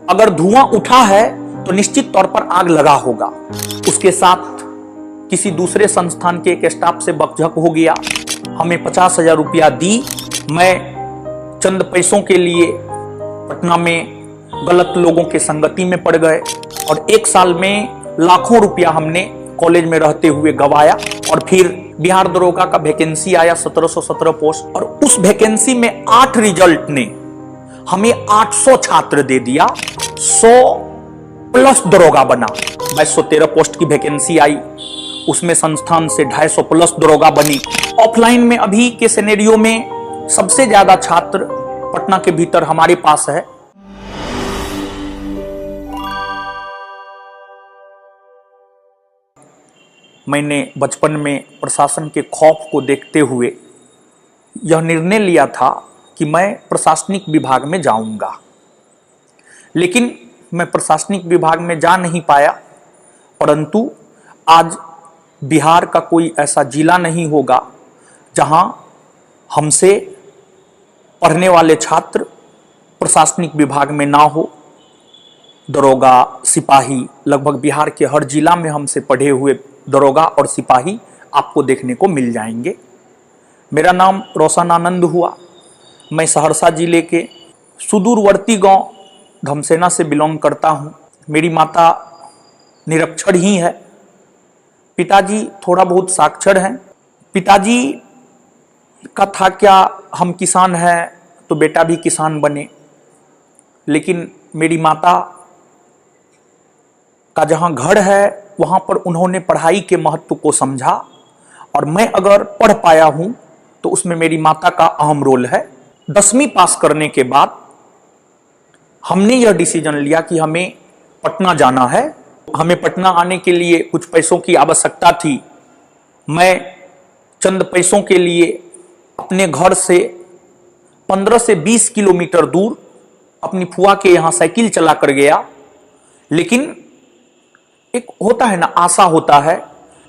अगर धुआं उठा है तो निश्चित तौर पर आग लगा होगा। उसके साथ किसी दूसरे संस्थान के एक स्टाफ से बकझक हो गया, हमें 50,000 रुपया दी। मैं चंद पैसों के लिए पटना में गलत लोगों के संगति में पड़ गए और 1 साल में लाखों रुपया हमने कॉलेज में रहते हुए गवाया। और फिर बिहार दरोगा का वैकेंसी आया, 1717 पोस्ट, और उस वैकेंसी में 8 रिजल्ट ने हमें 800 छात्र दे दिया। 100 प्लस दरोगा बना। 2213 पोस्ट की वैकेंसी आई, उसमें संस्थान से 250 प्लस दरोगा बनी। ऑफलाइन में अभी के सिनेरियो में सबसे ज्यादा छात्र पटना के भीतर हमारे पास है। मैंने बचपन में प्रशासन के खौफ को देखते हुए यह निर्णय लिया था कि मैं प्रशासनिक विभाग में जाऊंगा, लेकिन मैं प्रशासनिक विभाग में जा नहीं पाया। परंतु आज बिहार का कोई ऐसा जिला नहीं होगा जहां हमसे पढ़ने वाले छात्र प्रशासनिक विभाग में ना हो। दरोगा, सिपाही, लगभग बिहार के हर जिला में हमसे पढ़े हुए दरोगा और सिपाही आपको देखने को मिल जाएंगे। मेरा नाम रोशन आनंद हुआ। मैं सहरसा जिले के सुदूरवर्ती गांव धमसेना से बिलोंग करता हूं। मेरी माता निरक्षर ही है, पिताजी थोड़ा बहुत साक्षर हैं। पिताजी का था क्या, हम किसान हैं तो बेटा भी किसान बने, लेकिन मेरी माता का जहां घर है वहां पर उन्होंने पढ़ाई के महत्व को समझा और मैं अगर पढ़ पाया हूं तो उसमें मेरी माता का अहम रोल है। 10वीं पास करने के बाद हमने यह डिसीजन लिया कि हमें पटना जाना है। हमें पटना आने के लिए कुछ पैसों की आवश्यकता थी। मैं चंद पैसों के लिए अपने घर से 15 से 20 किलोमीटर दूर अपनी फुआ के यहाँ साइकिल चला कर गया। लेकिन एक होता है ना, आशा होता है,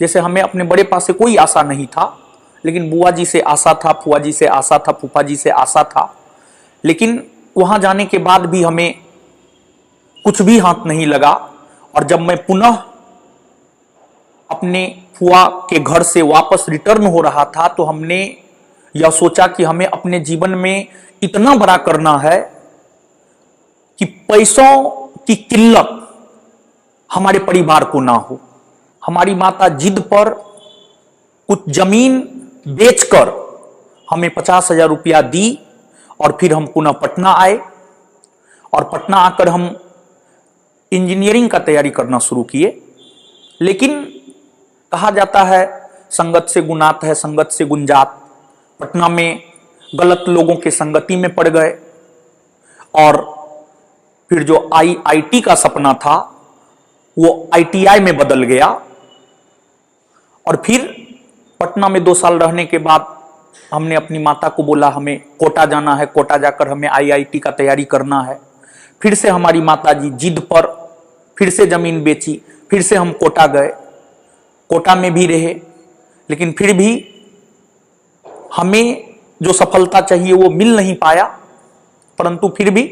जैसे हमें अपने बड़े पास से कोई आशा नहीं था, लेकिन बुआ जी से आशा था, फुआ जी से आशा था, फूफा जी से आशा था। लेकिन वहां जाने के बाद भी हमें कुछ भी हाथ नहीं लगा। और जब मैं पुनः अपने फुआ के घर से वापस रिटर्न हो रहा था तो हमने यह सोचा कि हमें अपने जीवन में इतना बड़ा करना है कि पैसों की किल्लत हमारे परिवार को ना हो। हमारी माता जिद पर कुछ जमीन बेचकर हमें 50,000 रुपया दी और फिर हम पुनः पटना आए। और पटना आकर हम इंजीनियरिंग का तैयारी करना शुरू किए। लेकिन कहा जाता है संगत से गुनात है, संगत से गुंजात। पटना में गलत लोगों के संगति में पड़ गए और फिर जो आईआईटी का सपना था वो आईटीआई में बदल गया। और फिर पटना में 2 साल रहने के बाद हमने अपनी माता को बोला हमें कोटा जाना है, कोटा जाकर हमें आईआईटी का तैयारी करना है। फिर से हमारी माता जी जिद पर फिर से जमीन बेची, फिर से हम कोटा गए। कोटा में भी रहे, लेकिन फिर भी हमें जो सफलता चाहिए वो मिल नहीं पाया। परंतु फिर भी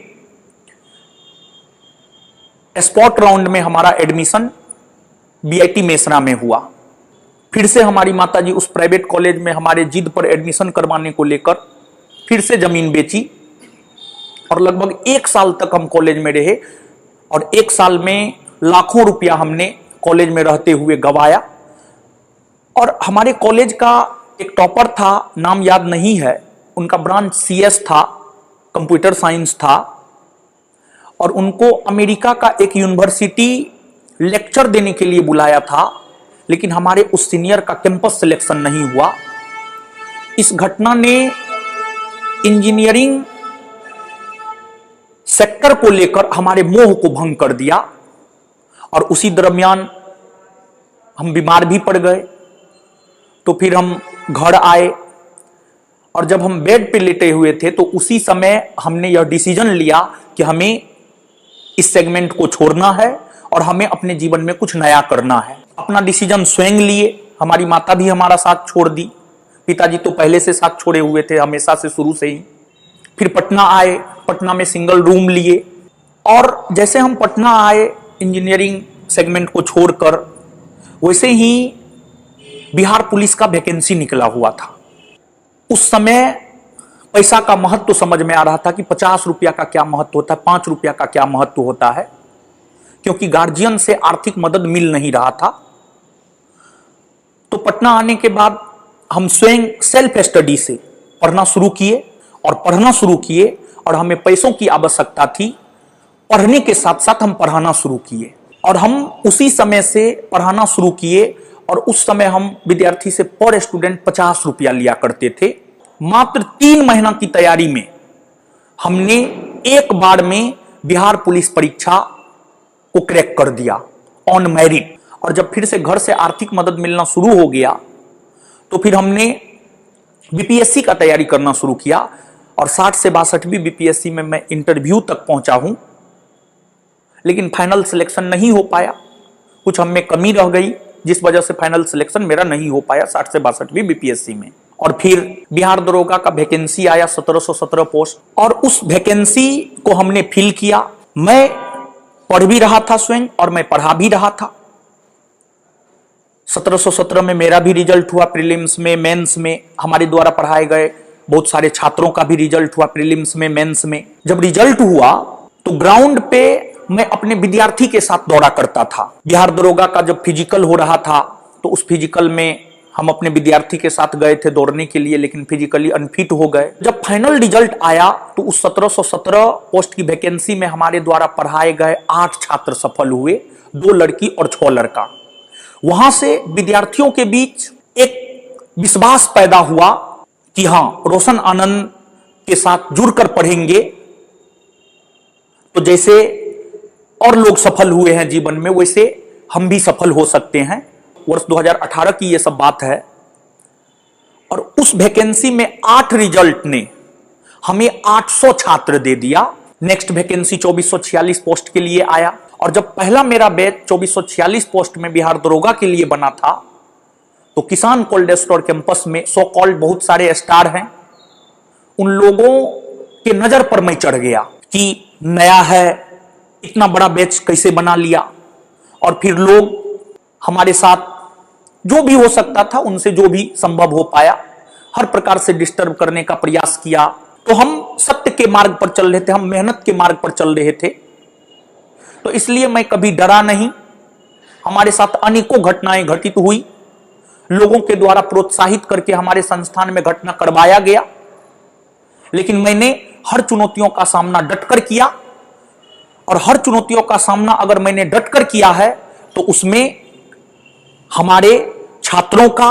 स्पॉट राउंड में हमारा एडमिशन बीआईटी मेसरा में हुआ। फिर से हमारी माताजी उस प्राइवेट कॉलेज में हमारे जिद पर एडमिशन करवाने को लेकर फिर से जमीन बेची और लगभग 1 साल तक हम कॉलेज में रहे। और 1 साल में लाखों रुपया हमने कॉलेज में रहते हुए गवाया। और हमारे कॉलेज का एक टॉपर था, नाम याद नहीं है, उनका ब्रांच सीएस था, कंप्यूटर साइंस था, और उनको अमेरिका का एक यूनिवर्सिटी लेक्चर देने के लिए बुलाया था। लेकिन हमारे उस सीनियर का कैंपस सिलेक्शन नहीं हुआ। इस घटना ने इंजीनियरिंग सेक्टर को लेकर हमारे मोह को भंग कर दिया और उसी दरमियान हम बीमार भी पड़ गए। तो फिर हम घर आए और जब हम बेड पे लेटे हुए थे तो उसी समय हमने यह डिसीजन लिया कि हमें इस सेगमेंट को छोड़ना है और हमें अपने जीवन में कुछ नया करना है। अपना डिसीजन स्वयं लिए। हमारी माता भी हमारा साथ छोड़ दी, पिताजी तो पहले से साथ छोड़े हुए थे, हमेशा से, शुरू से ही। फिर पटना आए, पटना में सिंगल रूम लिए और जैसे हम पटना आए इंजीनियरिंग सेगमेंट को छोड़कर, वैसे ही बिहार पुलिस का वैकेंसी निकला हुआ था। उस समय पैसा का महत्व समझ में आ रहा था कि 50 रुपया का क्या महत्व होता है, 5 रुपया का क्या महत्व होता है, क्योंकि गार्जियन से आर्थिक मदद मिल नहीं रहा था। तो पटना आने के बाद हम स्वयं सेल्फ स्टडी से पढ़ना शुरू किए और हमें पैसों की आवश्यकता थी। पढ़ने के साथ साथ हम पढ़ाना शुरू किए और हम उसी समय से पढ़ाना शुरू किए। और उस समय हम विद्यार्थी से पर स्टूडेंट 50 रुपया लिया करते थे। मात्र 3 महीना की तैयारी में हमने एक बार में बिहार पुलिस परीक्षा को क्रैक कर दिया ऑन मेरिट। और जब फिर से घर से आर्थिक मदद मिलना शुरू हो गया तो फिर हमने बीपीएससी का तैयारी करना शुरू किया और 60 से 62वीं बीपीएससी में मैं इंटरव्यू तक पहुंचा हूं, लेकिन फाइनल सिलेक्शन नहीं हो पाया। कुछ हम में कमी रह गई जिस वजह से फाइनल सिलेक्शन मेरा नहीं हो पाया 60 से 62वीं बीपीएससी में। और फिर बिहार दरोगा का वैकेंसी आया 1717 पोस्ट और उस वैकेंसी को हमने फिल किया। मैं पढ़ भी रहा था स्वयं और मैं पढ़ा भी रहा था। 1717 में मेरा भी रिजल्ट हुआ, प्रीलिम्स में, मेंस में हमारे द्वारा पढ़ाए गए बहुत सारे छात्रों का भी रिजल्ट हुआ प्रीलिम्स में, मेंस में। जब रिजल्ट हुआ तो ग्राउंड पे मैं अपने विद्यार्थी के साथ दौड़ा करता था। बिहार दरोगा का जब फिजिकल हो रहा था तो उस फिजिकल में हम अपने विद्यार्थी के साथ गए थे दौड़ने के लिए, लेकिन फिजिकली अनफिट हो गए। जब फाइनल रिजल्ट आया तो उस 1717 पोस्ट की वैकेंसी में हमारे द्वारा पढ़ाए गए 8 छात्र सफल हुए, 2 लड़की और 6 लड़का। वहां से विद्यार्थियों के बीच एक विश्वास पैदा हुआ कि हां, रोशन आनंद के साथ जुड़कर पढ़ेंगे तो जैसे और लोग सफल हुए हैं जीवन में, वैसे हम भी सफल हो सकते हैं। वर्ष 2018 की यह सब बात है। और उस वैकेंसी में 8 रिजल्ट ने हमें 800 छात्र दे दिया। नेक्स्ट वैकेंसी 2446 पोस्ट के लिए आया और जब पहला मेरा बैच 2446 पोस्ट में बिहार दरोगा के लिए बना था तो किसान कोल्ड स्टोर कैंपस में सो कॉल्ड बहुत सारे स्टार हैं, उन लोगों के नजर पर मैं चढ़ गया कि नया है, इतना बड़ा बैच कैसे बना लिया। और फिर लोग हमारे साथ जो भी हो सकता था उनसे जो भी संभव हो पाया हर प्रकार से डिस्टर्ब करने का प्रयास किया। तो हम सत्य के मार्ग पर चल रहे थे, हम मेहनत के मार्ग पर चल रहे थे, तो इसलिए मैं कभी डरा नहीं। हमारे साथ अनेकों घटनाएं घटित हुई, लोगों के द्वारा प्रोत्साहित करके हमारे संस्थान में घटना करवाया गया, लेकिन मैंने हर चुनौतियों का सामना डटकर किया। और हर चुनौतियों का सामना अगर मैंने डटकर किया है तो उसमें हमारे छात्रों का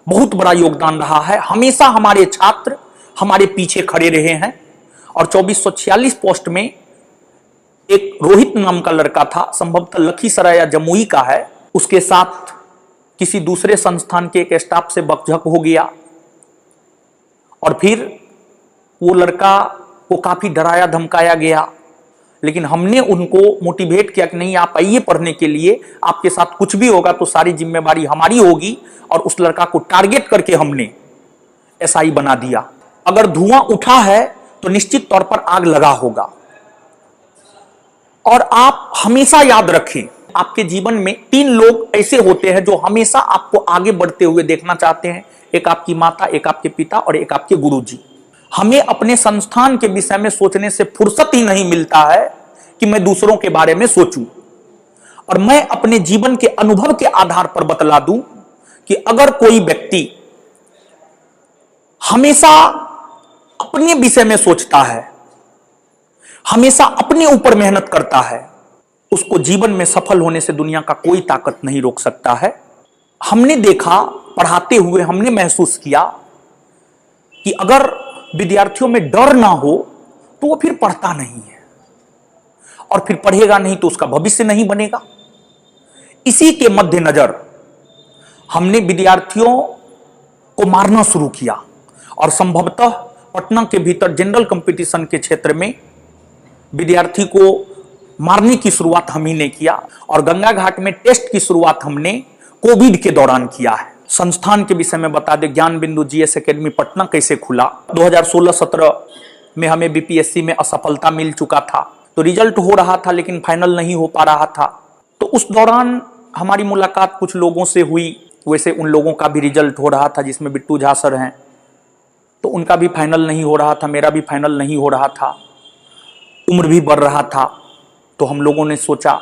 बहुत बड़ा योगदान रहा है। हमेशा हमारे छात्र हमारे पीछे खड़े रहे हैं। और 2446 पोस्ट में एक रोहित नाम का लड़का था, संभवतः लखीसराय या जमुई का है, उसके साथ किसी दूसरे संस्थान के एक स्टाफ से बकझक हो गया और फिर वो लड़का को काफी डराया धमकाया गया, लेकिन हमने उनको मोटिवेट किया कि नहीं, आप आइए पढ़ने के लिए, आपके साथ कुछ भी होगा तो सारी जिम्मेवारी हमारी होगी। और उस लड़का को टारगेट करके हमने एसआई बना दिया। अगर धुआं उठा है तो निश्चित तौर पर आग लगा होगा। और आप हमेशा याद रखें, आपके जीवन में 3 लोग ऐसे होते हैं जो हमेशा आपको आगे बढ़ते हुए देखना चाहते हैं। एक आपकी माता, एक आपके पिता और एक आपके गुरुजी। हमें अपने संस्थान के विषय में सोचने से फुर्सत ही नहीं मिलता है कि मैं दूसरों के बारे में सोचूं। और मैं अपने जीवन के अनुभव के आधार पर बतला दूं कि अगर कोई व्यक्ति हमेशा अपने विषय में सोचता है, हमेशा अपने ऊपर मेहनत करता है, उसको जीवन में सफल होने से दुनिया का कोई ताकत नहीं रोक सकता है। हमने देखा, पढ़ाते हुए हमने महसूस किया कि अगर विद्यार्थियों में डर ना हो तो वो फिर पढ़ता नहीं है, और फिर पढ़ेगा नहीं तो उसका भविष्य नहीं बनेगा। इसी के मद्देनजर हमने विद्यार्थियों को मारना शुरू किया और संभवतः पटना के भीतर जनरल कंपटीशन के क्षेत्र में विद्यार्थी को मारने की शुरुआत हम ही ने किया। और गंगा घाट में टेस्ट की शुरुआत हमने कोविड के दौरान किया है। संस्थान के विषय में बता दें, ज्ञान बिंदु जीएस एकेडमी पटना कैसे खुला। 2016-17 में हमें बीपीएससी में असफलता मिल चुका था, तो रिजल्ट हो रहा था लेकिन फाइनल नहीं हो पा रहा था। तो उस दौरान हमारी मुलाकात कुछ लोगों से हुई, वैसे उन लोगों का भी रिजल्ट हो रहा था जिसमें बिट्टू झा सर हैं, तो उनका भी फाइनल नहीं हो रहा था, मेरा भी फाइनल नहीं हो रहा था, उम्र भी बढ़ रहा था। तो हम लोगों ने सोचा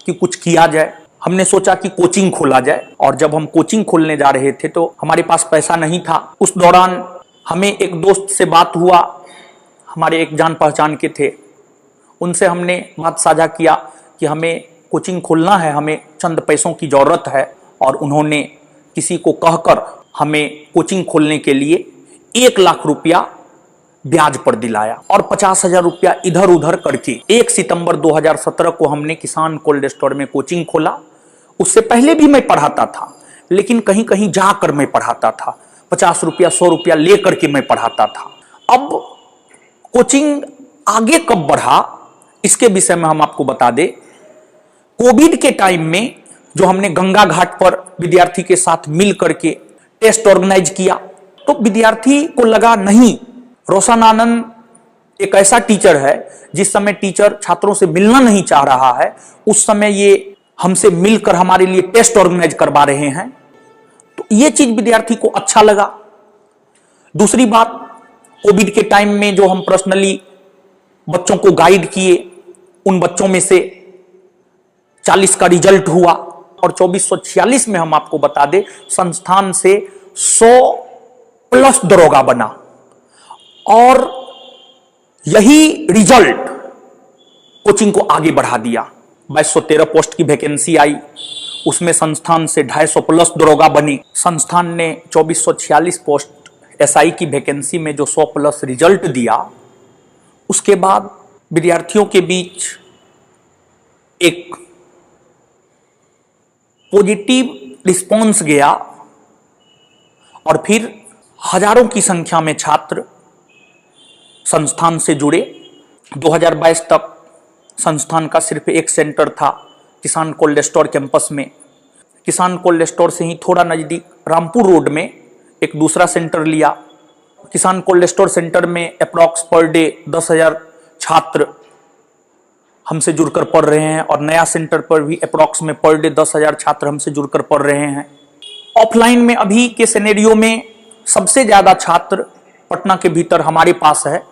कि कुछ किया जाए। हमने सोचा कि कोचिंग खोला जाए, और जब हम कोचिंग खोलने जा रहे थे तो हमारे पास पैसा नहीं था। उस दौरान हमें एक दोस्त से बात हुआ, हमारे एक जान पहचान के थे, उनसे हमने बात साझा किया कि हमें कोचिंग खोलना है, हमें चंद पैसों की ज़रूरत है, और उन्होंने किसी को कहकर हमें कोचिंग खोलने के लिए 1 लाख रुपया ब्याज पर दिलाया, और 50,000 रुपया इधर उधर करके 1 सितंबर 2017 को हमने किसान कोल्ड स्टोर में कोचिंग खोला। उससे पहले भी मैं पढ़ाता था, लेकिन कहीं कहीं जाकर मैं पढ़ाता था, 50 रुपया 100 रुपया लेकर के मैं पढ़ाता था। अब कोचिंग आगे कब बढ़ा इसके विषय में हम आपको बता दें। कोविड के टाइम में जो हमने गंगा घाट पर विद्यार्थी के साथ मिल करके टेस्ट ऑर्गेनाइज किया, तो विद्यार्थी को लगा नहीं, रोशन आनंद एक ऐसा टीचर है, जिस समय टीचर छात्रों से मिलना नहीं चाह रहा है, उस समय ये हमसे मिलकर हमारे लिए टेस्ट ऑर्गेनाइज करवा रहे हैं। तो ये चीज विद्यार्थी को अच्छा लगा। दूसरी बात, कोविड के टाइम में जो हम पर्सनली बच्चों को गाइड किए, उन बच्चों में से 40 का रिजल्ट हुआ, और 2446 में हम आपको बता दें संस्थान से 100+ दरोगा बना। और यही रिजल्ट कोचिंग को आगे बढ़ा दिया। 2213 पोस्ट की वैकेंसी आई, उसमें संस्थान से 250+ दरोगा बने। संस्थान ने 2446 पोस्ट एसआई की वैकेंसी में जो 100+ रिजल्ट दिया, उसके बाद विद्यार्थियों के बीच एक पॉजिटिव रिस्पॉन्स गया, और फिर हजारों की संख्या में छात्र संस्थान से जुड़े। 2022 तक संस्थान का सिर्फ एक सेंटर था, किसान कोल्ड स्टोर कैंपस में। किसान कोल्ड स्टोर से ही थोड़ा नज़दीक रामपुर रोड में एक दूसरा सेंटर लिया। किसान कोल्ड स्टोर सेंटर में अप्रॉक्स पर डे 10,000 छात्र हमसे जुड़कर पढ़ रहे हैं, और नया सेंटर पर भी अप्रॉक्स में पर डे 10,000 छात्र हमसे जुड़कर पढ़ रहे हैं। ऑफलाइन में अभी के सिनेरियो में सबसे ज़्यादा छात्र पटना के भीतर हमारे पास है।